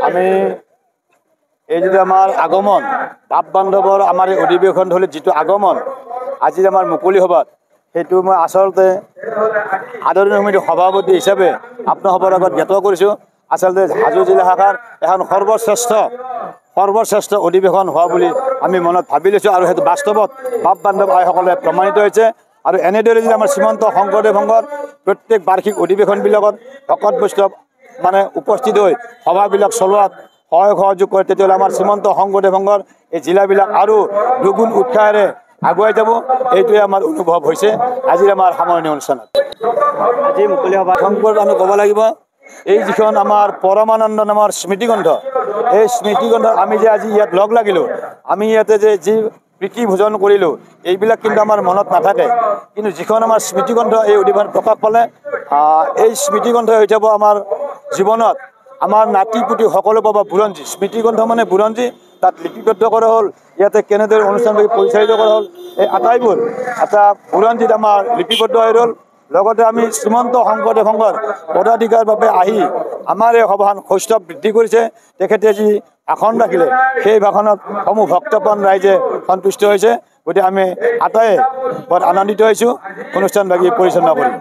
আমি এই যে আমাৰ আগমন ভাৱ বান্ধৱৰ আমাৰ এই অধিৱেশন ধৰি যিটো আগমন আজি আমাৰ মুকলি সভাত সেইটো মই আচলতে আদৰণীয় সমিতিৰ সভাপতি হিচাপে আপোনালোকৰ আগত জ্ঞাত কৰিছোঁ। আচলতে হাজো জিলা শাখাৰ এখন সৰ্বশ্ৰেষ্ঠ অধিৱেশন হোৱা বুলি আমি মনত ভাবি লৈছোঁ আৰু সেইটো বাস্তৱত ভাৱ বান্ধৱ আইসকলে প্ৰমাণিত হৈছে। আৰু এনেদৰে যদি আমাৰ শ্ৰীমন্ত শংকৰদেৱ সংঘৰ প্ৰত্যেক বাৰ্ষিক অধিৱেশনবিলাকত ভকত বৈষ্ণৱ মানে উপস্থিত হৈ সভাবিলাক চলোৱাত সহায় সহযোগ কৰে তেতিয়াহ'লে আমাৰ শ্ৰীমন্ত শংকৰদেৱ সংঘৰ এই জিলাবিলাক আৰু দুগুণ উৎসাহেৰে আগুৱাই যাব। এইটোৱে আমাৰ অনুভৱ হৈছে আজিৰ আমাৰ সামৰণি অনুষ্ঠানত। আজি মুকলি সভা সম্পৰ্কে আমি ক'ব লাগিব এই যিখন আমাৰ পৰমানন্দ নামৰ স্মৃতিগ্ৰন্থ, এই স্মৃতিগ্ৰন্থ আমি যে আজি ইয়াত লগ লাগিলোঁ, আমি ইয়াতে যে যি প্ৰীতি ভোজন কৰিলোঁ এইবিলাক কিন্তু আমাৰ মনত নাথাকে। কিন্তু যিখন আমাৰ স্মৃতিগ্ৰন্থ এই অধিৱেশন প্ৰকাশ পালে এই স্মৃতিগ্ৰন্থ হৈ যাব আমাৰ জীৱনত আমাৰ নাতি পুতি সকলো পাবা বুৰঞ্জী। স্মৃতিগ্ৰন্থ মানে বুৰঞ্জী, তাত লিপিবদ্ধ কৰা হ'ল, ইয়াতে কেনেদৰে অনুষ্ঠানভাৱে পৰিচালিত কৰা হ'ল এই আটাইবোৰ এটা বুৰঞ্জীত আমাৰ লিপিবদ্ধ হৈ ৰ'ল। লগতে আমি শ্ৰীমন্ত শংকৰদেৱ সংঘৰ পদাধিকাৰ বাবে আহি আমাৰ এই সভাখন সৌষ্ঠৱ বৃদ্ধি কৰিছে। তেখেতে যি ভাষণ ৰাখিলে সেই ভাষণত সমূহ ভক্তপ্ৰাণ ৰাইজে সন্তুষ্ট হৈছে। গতিকে আমি আটাইয়ে বৰ আনন্দিত হৈছোঁ অনুষ্ঠানভাগি পৰিচালনা কৰি।